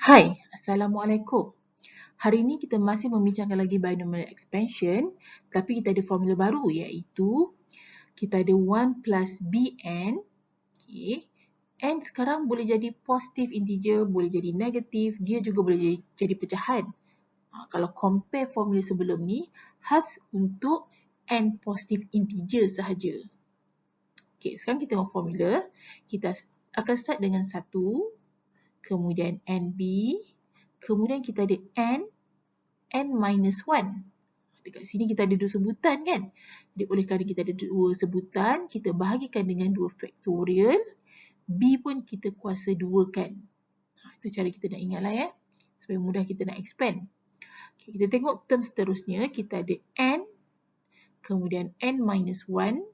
Hai, Assalamualaikum. Hari ini kita masih membincangkan lagi binomial expansion, tapi kita ada formula baru iaitu kita ada 1 plus bn. Okay. N sekarang boleh jadi positif integer, boleh jadi negatif, dia juga boleh jadi pecahan. Kalau compare formula sebelum ni, khas untuk n positif integer sahaja. Okay, sekarang kita tengok formula. Kita akan start dengan 1, kemudian NB, kemudian kita ada n minus 1. Dekat sini kita ada dua sebutan kan. Jadi oleh kerana kita ada dua sebutan, kita bahagikan dengan 2 faktorial. B pun kita kuasa 2 kan. Itu cara kita nak ingatlah ya. Supaya mudah kita nak expand. Okay, kita tengok term seterusnya. Kita ada n, kemudian n minus 1,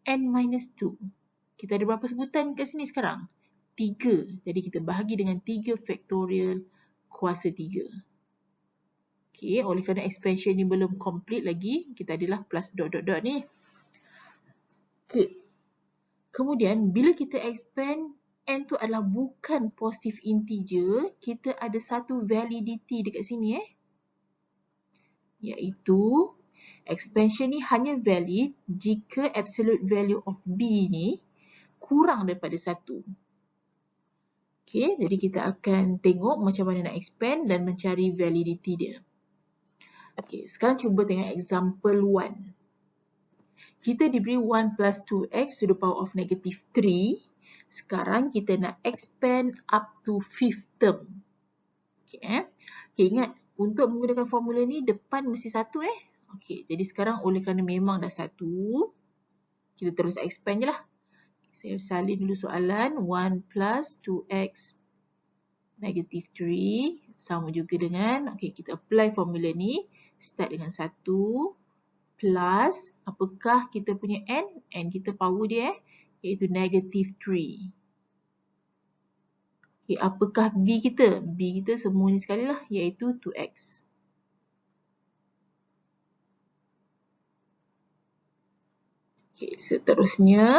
n minus 2. Kita ada berapa sebutan kat sini sekarang? 3. Jadi kita bahagi dengan 3 faktorial kuasa 3. Okay, oleh kerana expansion ni belum complete lagi, kita adalah plus dot dot dot ni. Okay. Kemudian, bila kita expand, n tu adalah bukan positive integer, kita ada satu validity dekat sini iaitu, expansion ni hanya valid jika absolute value of b ni kurang daripada 1. Okay, jadi kita akan tengok macam mana nak expand dan mencari validity dia. Okay, sekarang cuba tengok example 1. Kita diberi 1 plus 2x to the power of negative 3. Sekarang kita nak expand up to 5th term. Okay, ingat untuk menggunakan formula ni depan mesti 1 Okay, jadi sekarang oleh kerana memang dah 1, kita terus expand je lah. Saya salin dulu soalan. 1 plus 2x negative 3 sama juga dengan, okay, kita apply formula ni. Start dengan 1 plus, apakah kita punya n? N kita power dia iaitu negative 3. Okay, apakah b kita? B kita semua ni sekali lah iaitu 2x. Okay, seterusnya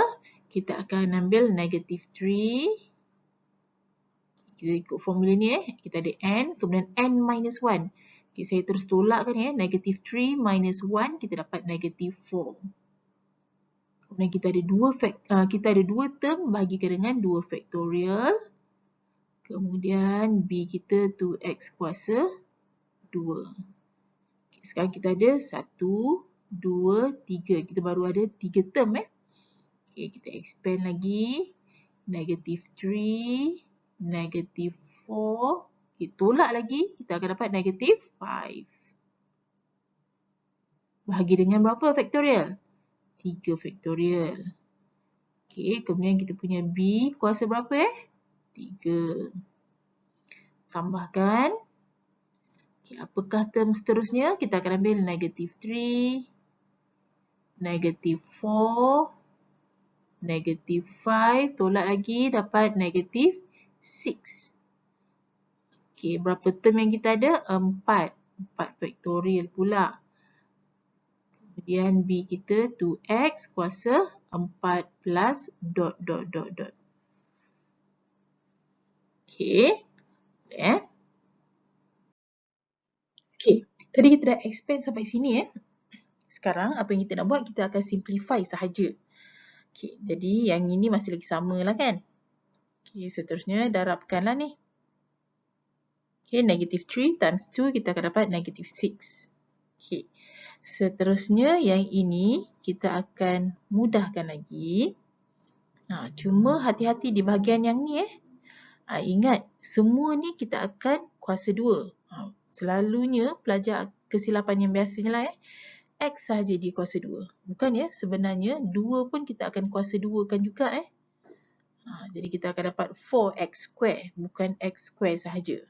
kita akan ambil negative 3. Kita ikut formula ni kita ada n, kemudian n minus 1. Okay, saya terus tolakkan negative 3 minus 1, kita dapat negative 4. Kemudian kita ada dua term bahagikan dengan 2 faktorial. Kemudian b kita 2x kuasa 2. Okay, sekarang kita ada 1, 2, 3. Kita baru ada 3 term Okay, kita expand lagi. Negative 3, negative 4. Okay, tolak lagi, kita akan dapat negative 5. Bahagi dengan berapa faktorial? 3 faktorial. Okay, kemudian kita punya b kuasa berapa 3. Tambahkan. Okay, apakah term seterusnya? Kita akan ambil negative 3, negative 4, negative 5. Tolak lagi, dapat negative 6. Okay, berapa term yang kita ada? 4. 4 faktorial pula. Kemudian b kita 2x kuasa 4 plus dot dot dot dot. Okay. Okay, tadi kita dah expand sampai sini Sekarang apa yang kita nak buat, kita akan simplify sahaja. Okay, jadi yang ini masih lagi sama lah kan. Okay, seterusnya darabkanlah ni. Okay, negative 3 times 2 kita akan dapat negative 6. Okay. Seterusnya yang ini kita akan mudahkan lagi. Cuma hati-hati di bahagian yang ni ingat, semua ni kita akan kuasa 2. Selalunya pelajar kesilapan yang biasanya lah x sahaja di kuasa 2. Bukan sebenarnya 2 pun kita akan kuasa 2 kan juga jadi kita akan dapat 4x square, bukan x square sahaja.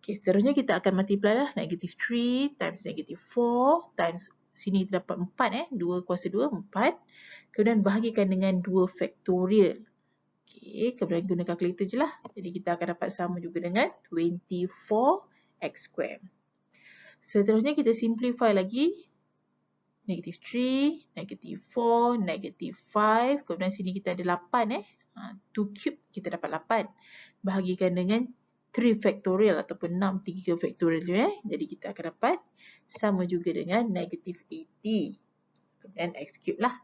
Okay, seterusnya kita akan multiply lah. Negative 3 times negative 4 times sini kita dapat 4 2 kuasa 2, 4. Kemudian bahagikan dengan 2 faktorial. Okay, kemudian guna kalkulator je lah. Jadi kita akan dapat sama juga dengan 24x square. Seterusnya kita simplify lagi. Negative 3, negative 4, negative 5. Kemudian sini kita ada 8 2 cube kita dapat 8. Bahagikan dengan 3 factorial ataupun 6 3 factorial tu Jadi kita akan dapat sama juga dengan negative 80. Kemudian x cube lah.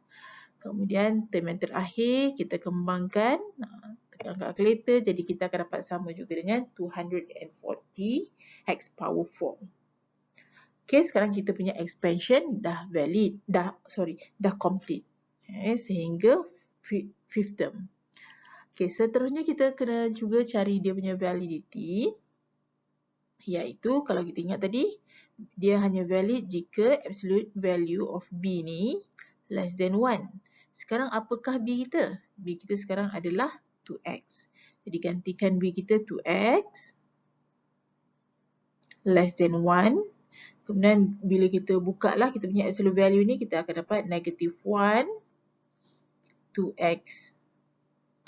Kemudian term yang terakhir kita kembangkan. Tekan kalkulator. Jadi kita akan dapat sama juga dengan 240 x power 4. Okay, sekarang kita punya expansion dah valid. Dah complete. Sehingga fifth term. Okay, seterusnya kita kena juga cari dia punya validity. Iaitu kalau kita ingat tadi, dia hanya valid jika absolute value of B ni less than 1. Sekarang apakah B kita? B kita sekarang adalah 2x. Jadi gantikan B kita 2x less than 1. Kemudian bila kita buka lah kita punya absolute value ni, kita akan dapat negative 1, 2x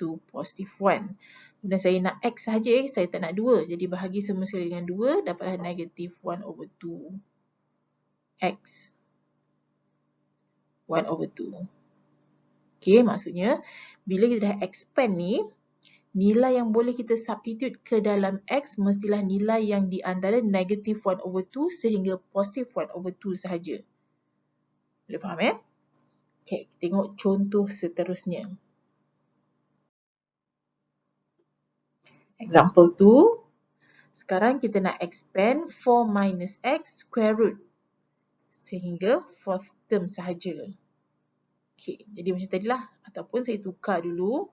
to positive 1. Kemudian saya nak x sahaja, saya tak nak 2. Jadi bahagi semua sekali dengan 2, dapatlah negative 1 over 2 x 1 over 2. Okay, maksudnya bila kita dah expand ni, nilai yang boleh kita substitute ke dalam x mestilah nilai yang di antara negative 1 over 2 sehingga positive 1 over 2 sahaja. Boleh faham Okay, tengok contoh seterusnya. Example 2. Sekarang kita nak expand 4 minus x square root sehingga fourth term sahaja. Okay, jadi macam tadilah. Ataupun saya tukar dulu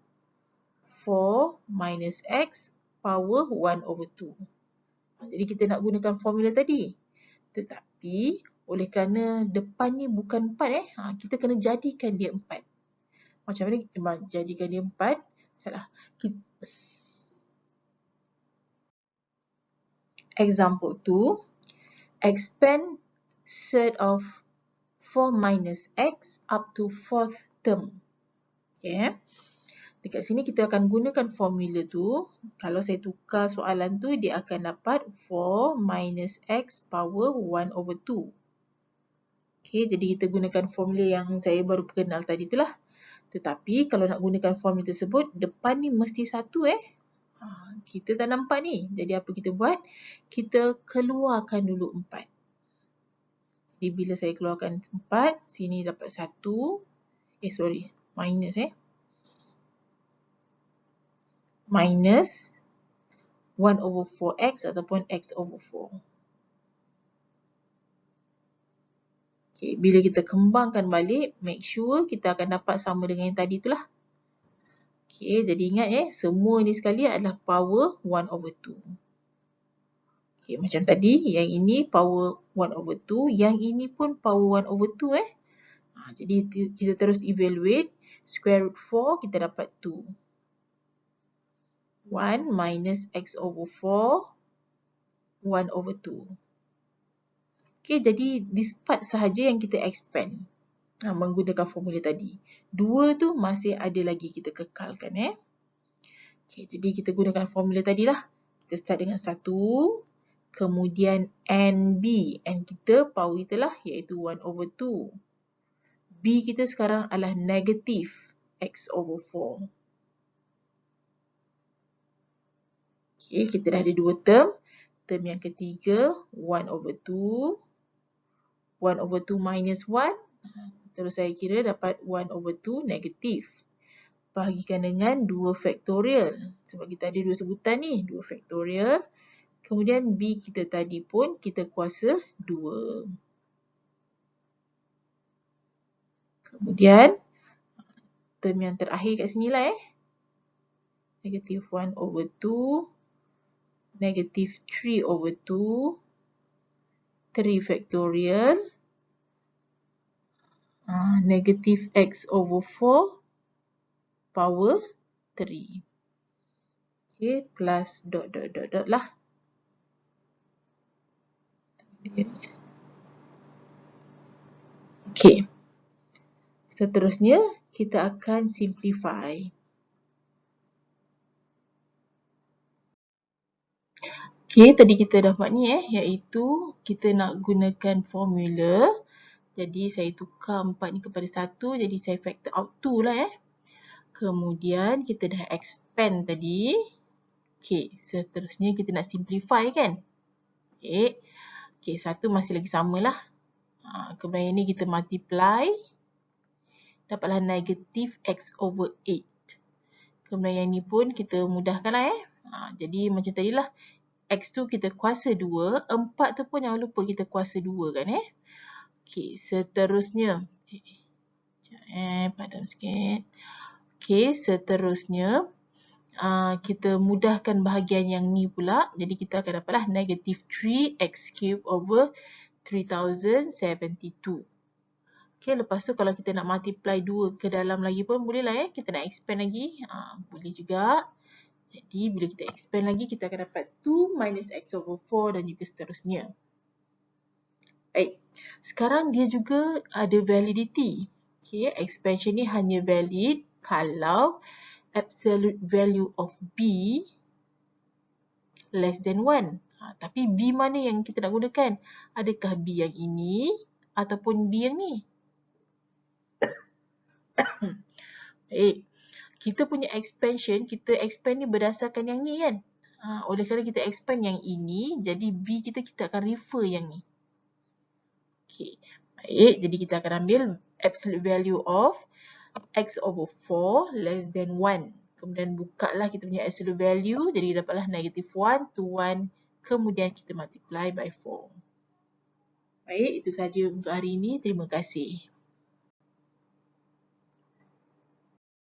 4 minus x power 1 over 2. Jadi kita nak gunakan formula tadi. Tetapi oleh kerana depan ni bukan 4 kita kena jadikan dia 4. Macam mana jadikan dia 4? Salah. Example 2. Expand set of 4 minus x up to fourth term. Okay. Dekat sini kita akan gunakan formula tu. Kalau saya tukar soalan tu, dia akan dapat 4 minus x power 1 over 2. Okay, jadi kita gunakan formula yang saya baru kenal tadi tu lah. Tetapi kalau nak gunakan formula tersebut, depan ni mesti 1 kita tak nampak ni. Jadi apa kita buat? Kita keluarkan dulu 4. Jadi bila saya keluarkan 4, sini dapat 1. Minus minus 1 over 4x ataupun x over 4. Okay, bila kita kembangkan balik, make sure kita akan dapat sama dengan yang tadi tu lah. Okay, jadi ingat semua ni sekali adalah power 1 over 2. Okay, macam tadi, yang ini power 1 over 2, yang ini pun power 1 over 2 jadi kita terus evaluate, square root 4 kita dapat 2. 1 minus x over 4, 1 over 2. Okay, jadi this part sahaja yang kita expand menggunakan formula tadi. 2 tu masih ada lagi kita kekalkan. Okay, jadi kita gunakan formula tadi lah. Kita start dengan 1. Kemudian NB. N kita power kita lah iaitu 1 over 2. B kita sekarang adalah negative x over 4. Okay, kita dah ada 2 term. Term yang ketiga, 1 over 2. 1 over 2 minus 1. Terus saya kira dapat 1 over 2 negatif. Bahagikan dengan 2 factorial. Sebab kita ada 2 sebutan ni. 2 factorial. Kemudian B kita tadi pun kita kuasa 2. Kemudian term yang terakhir kat sini lah Negative 1 over 2. Negative 3 over 2. 3 factorial. Negative x over 4 power 3. Okay, plus dot lah. Okay. Seterusnya, kita akan simplify. Okay, tadi kita dah buat ni iaitu kita nak gunakan formula. Jadi saya tukar 4 ni kepada 1, jadi saya factor out 2 lah Kemudian kita dah expand tadi. Okey, seterusnya kita nak simplify kan? Okey. Okey, satu masih lagi samalah. Kemudian ini kita multiply. Dapatlah negatif X over 8. Kemudian yang ni pun kita mudahkanlah jadi macam tadilah. X tu kita kuasa 2. 4 tu pun jangan lupa kita kuasa 2 kan Okey, seterusnya. Padam sikit. Okey, seterusnya. Kita mudahkan bahagian yang ni pula. Jadi kita akan dapatlah negatif 3x cube over 3072. Okey, lepas tu kalau kita nak multiply 2 ke dalam lagi pun bolehlah Kita nak expand lagi. Boleh juga. Jadi bila kita expand lagi, kita akan dapat 2 minus x over 4 dan juga seterusnya. Baik. Sekarang dia juga ada validity. Okey, expansion ni hanya valid kalau absolute value of b less than 1. Tapi b mana yang kita nak gunakan? Adakah b yang ini ataupun b yang ni? Baik. Kita punya expansion, kita expand ni berdasarkan yang ni kan? Oleh kerana kita expand yang ini, jadi b kita akan refer yang ni. Okey. Baik, jadi kita akan ambil absolute value of x over 4 less than 1. Kemudian buka lah kita punya absolute value. Jadi dapatlah negative 1 to 1. Kemudian kita multiply by 4. Baik, itu sahaja untuk hari ini. Terima kasih.